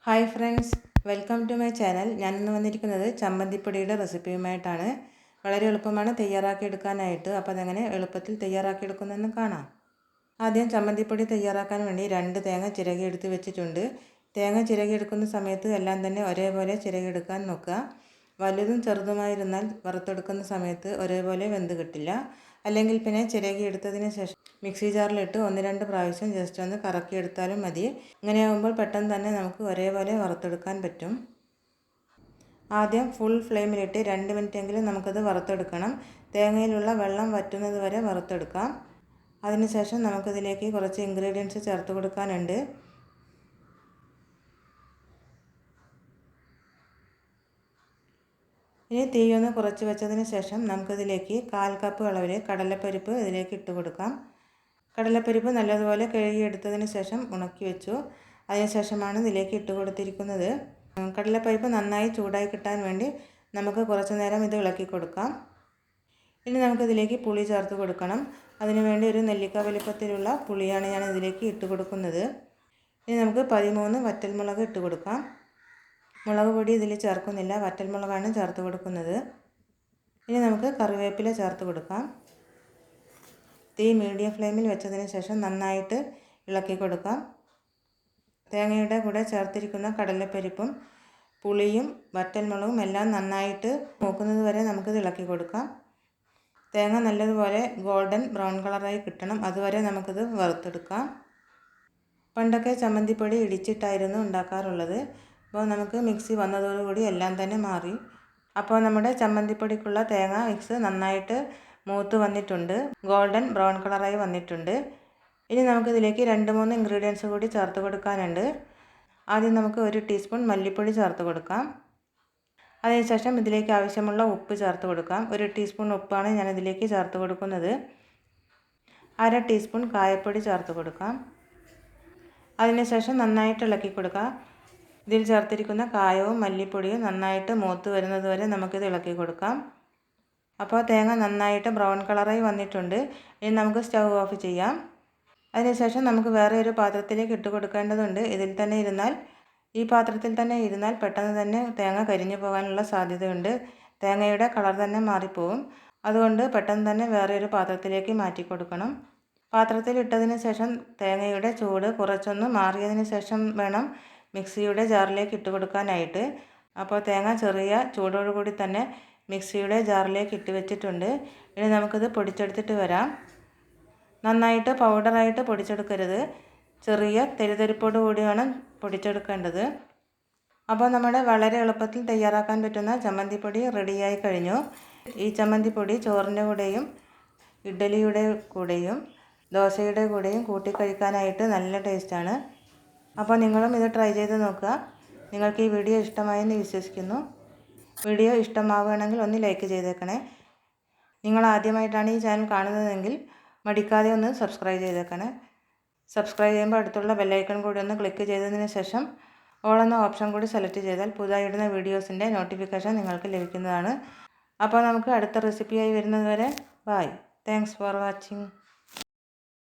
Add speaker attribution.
Speaker 1: Hi friends, welcome to my channel. ഞാനിന്ന് വന്നിരിക്കുന്നത് ചമ്മന്തിപ്പൊടിയുടെ റെസിപ്പിയുമായിട്ടാണ്. വളരെ എളുപ്പമാണ് തയ്യാറാക്കിയെടുക്കാനായിട്ട്. അപ്പോൾ അതെങ്ങനെ എളുപ്പത്തിൽ തയ്യാറാക്കിയെടുക്കുന്നതെന്ന് കാണാം. ആദ്യം ചമ്മന്തിപ്പൊടി തയ്യാറാക്കാൻ വേണ്ടി 2 തേങ്ങ ചിരകിയെടുത്ത് വെച്ചിട്ടുണ്ട്. തേങ്ങ ചിരകിയെടുക്കുന്ന സമയത്ത് എല്ലാം തന്നെ ഒരേപോലെ ചിരകിയെടുക്കാൻ നോക്കുക. വലുതും ചെറുതുമായിരുന്നാൽ വറുത്തെടുക്കുന്ന സമയത്ത് ഒരേപോലെ വെന്ത് കിട്ടില്ല. അല്ലെങ്കിൽ പിന്നെ ചിരകിയെടുത്തതിന് ശേഷം മിക്സി ജാറിലിട്ട് 1-2 പ്രാവശ്യം ജസ്റ്റ് ഒന്ന് കറക്കിയെടുത്താലും മതി. ഇങ്ങനെയാകുമ്പോൾ പെട്ടെന്ന് തന്നെ നമുക്ക് ഒരേപോലെ വറുത്തെടുക്കാൻ പറ്റും. ആദ്യം ഫുൾ ഫ്ലെയിമിലിട്ട് 2 മിനിറ്റെങ്കിലും നമുക്കത് വറുത്തെടുക്കണം. തേങ്ങയിലുള്ള വെള്ളം വറ്റുന്നത് വരെ വറുത്തെടുക്കാം. അതിനുശേഷം നമുക്കിതിലേക്ക് കുറച്ച് ഇൻഗ്രീഡിയൻസ് ചേർത്ത് കൊടുക്കാനുണ്ട്. ഇനി തീയൊന്ന് കുറച്ച് വെച്ചതിന് ശേഷം നമുക്കിതിലേക്ക് 1/4 കപ്പ് അളവിൽ കടലപ്പരിപ്പ് ഇതിലേക്ക് ഇട്ട് കൊടുക്കാം. കടലപ്പരിപ്പ് നല്ലതുപോലെ കഴുകിയെടുത്തതിന് ശേഷം ഉണക്കി വെച്ചു. അതിനുശേഷമാണ് ഇതിലേക്ക് ഇട്ട് കൊടുത്തിരിക്കുന്നത്. കടലപ്പരിപ്പ് നന്നായി ചൂടായി കിട്ടാൻ വേണ്ടി നമുക്ക് കുറച്ച് നേരം ഇത് ഇളക്കി കൊടുക്കാം. ഇനി നമുക്കിതിലേക്ക് പുളി ചേർത്ത് കൊടുക്കണം. അതിനുവേണ്ടി ഒരു നെല്ലിക്ക വലിപ്പത്തിലുള്ള പുളിയാണ് ഞാൻ ഇതിലേക്ക് ഇട്ട് കൊടുക്കുന്നത്. ഇനി നമുക്ക് 13 വറ്റൽമുളക് ഇട്ട് കൊടുക്കാം. മുളക് പൊടി ഇതിൽ ചേർക്കുന്നില്ല, വറ്റൽമുളകാണ് ചേർത്ത് കൊടുക്കുന്നത്. ഇനി നമുക്ക് കറിവേപ്പില ചേർത്ത് കൊടുക്കാം. തീ മീഡിയം ഫ്ലെയിമിൽ വെച്ചതിന് ശേഷം നന്നായിട്ട് ഇളക്കി കൊടുക്കാം. തേങ്ങയുടെ കൂടെ ചേർത്തിരിക്കുന്ന കടലപ്പരിപ്പും പുളിയും വറ്റൽമുളകും എല്ലാം നന്നായിട്ട് മൂക്കുന്നത് വരെ നമുക്കിത് ഇളക്കി കൊടുക്കാം. തേങ്ങ നല്ലതുപോലെ ഗോൾഡൻ ബ്രൗൺ കളറായി കിട്ടണം, അതുവരെ നമുക്കിത് വറുത്തെടുക്കാം. പണ്ടൊക്കെ ചമ്മന്തിപ്പൊടി ഇടിച്ചിട്ടായിരുന്നു ഉണ്ടാക്കാറുള്ളത്. അപ്പോൾ നമുക്ക് മിക്സി വന്നതോടുകൂടി എല്ലാം തന്നെ മാറി. അപ്പോൾ നമ്മുടെ ചമ്മന്തിപ്പൊടിക്കുള്ള തേങ്ങ മിക്സ് നന്നായിട്ട് മൂത്ത് വന്നിട്ടുണ്ട്, ഗോൾഡൻ ബ്രൗൺ കളറായി വന്നിട്ടുണ്ട്. ഇനി നമുക്കിതിലേക്ക് 2-3 ഇൻഗ്രീഡിയൻസ് കൂടി ചേർത്ത് കൊടുക്കാനുണ്ട്. ആദ്യം നമുക്ക് 1 ടീസ്പൂൺ മല്ലിപ്പൊടി ചേർത്ത് കൊടുക്കാം. അതിനുശേഷം ഇതിലേക്ക് ആവശ്യമുള്ള ഉപ്പ് ചേർത്ത് കൊടുക്കാം. 1 ടീസ്പൂൺ ഉപ്പാണ് ഞാൻ ഇതിലേക്ക് ചേർത്ത് കൊടുക്കുന്നത്. 1/2 ടീസ്പൂൺ കായപ്പൊടി ചേർത്ത് കൊടുക്കാം. അതിനുശേഷം നന്നായിട്ട് ഇളക്കി കൊടുക്കാം. ഇതിൽ ചേർത്തിരിക്കുന്ന കായവും മല്ലിപ്പൊടിയും നന്നായിട്ട് മൂത്ത് വരുന്നത് വരെ നമുക്കിത് ഇളക്കി കൊടുക്കാം. അപ്പോൾ തേങ്ങ നന്നായിട്ട് ബ്രൗൺ കളറായി വന്നിട്ടുണ്ട്. ഇനി നമുക്ക് സ്റ്റൗ ഓഫ് ചെയ്യാം. അതിനുശേഷം നമുക്ക് വേറെ ഒരു പാത്രത്തിലേക്ക് ഇട്ട് കൊടുക്കേണ്ടതുണ്ട്. ഈ പാത്രത്തിൽ തന്നെ ഇരുന്നാൽ പെട്ടെന്ന് തന്നെ തേങ്ങ കരിഞ്ഞു പോകാനുള്ള സാധ്യതയുണ്ട്. തേങ്ങയുടെ കളർ തന്നെ മാറിപ്പോവും. അതുകൊണ്ട് പെട്ടെന്ന് തന്നെ വേറെ ഒരു പാത്രത്തിലേക്ക് മാറ്റി കൊടുക്കണം. പാത്രത്തിൽ ഇട്ടതിന് ശേഷം തേങ്ങയുടെ ചൂട് കുറച്ചൊന്ന് മാറിയതിന് ശേഷം വേണം മിക്സിയുടെ ജാറിലേക്ക് ഇട്ട് കൊടുക്കാനായിട്ട്. അപ്പോൾ തേങ്ങ ചെറിയ ചൂടോടുകൂടി തന്നെ മിക്സിയുടെ ജാറിലേക്ക് ഇട്ട് വെച്ചിട്ടുണ്ട്. ഇനി നമുക്കിത് പൊടിച്ചെടുത്തിട്ട് വരാം. നന്നായിട്ട് പൗഡറായിട്ട് പൊടിച്ചെടുക്കരുത്, ചെറിയ തെരുതെരിപ്പോട് കൂടി വേണം പൊടിച്ചെടുക്കേണ്ടത്. അപ്പോൾ നമ്മുടെ വളരെ എളുപ്പത്തിൽ തയ്യാറാക്കാൻ പറ്റുന്ന ചമ്മന്തിപ്പൊടി റെഡിയായി കഴിഞ്ഞു. ഈ ചമ്മന്തിപ്പൊടി ചോറിൻ്റെ കൂടെയും ഇഡ്ഡലിയുടെ കൂടെയും ദോശയുടെ കൂടെയും കൂട്ടി കഴിക്കാനായിട്ട് നല്ല ടേസ്റ്റാണ്. അപ്പോൾ നിങ്ങളും ഇത് ട്രൈ ചെയ്ത് നോക്കുക. നിങ്ങൾക്ക് ഈ വീഡിയോ ഇഷ്ടമായെന്ന് വിശ്വസിക്കുന്നു. വീഡിയോ ഇഷ്ടമാവുകയാണെങ്കിൽ ഒന്ന് ലൈക്ക് ചെയ്തേക്കണേ. നിങ്ങൾ ആദ്യമായിട്ടാണ് ഈ ചാനൽ കാണുന്നതെങ്കിൽ മടിക്കാതെ ഒന്ന് സബ്സ്ക്രൈബ് ചെയ്തേക്കണേ. സബ്സ്ക്രൈബ് ചെയ്യുമ്പോൾ അടുത്തുള്ള ബെല്ലൈക്കൺ കൂടി ഒന്ന് ക്ലിക്ക് ചെയ്തതിന് ശേഷം ഓൾ എന്ന ഓപ്ഷൻ കൂടി സെലക്ട് ചെയ്താൽ പുതുതായി ഇടുന്ന വീഡിയോസിൻ്റെ നോട്ടിഫിക്കേഷൻ നിങ്ങൾക്ക് ലഭിക്കുന്നതാണ്. അപ്പോൾ നമുക്ക് അടുത്ത റെസിപ്പിയായി വരുന്നത് വരെ ബൈ. Thanks for watching.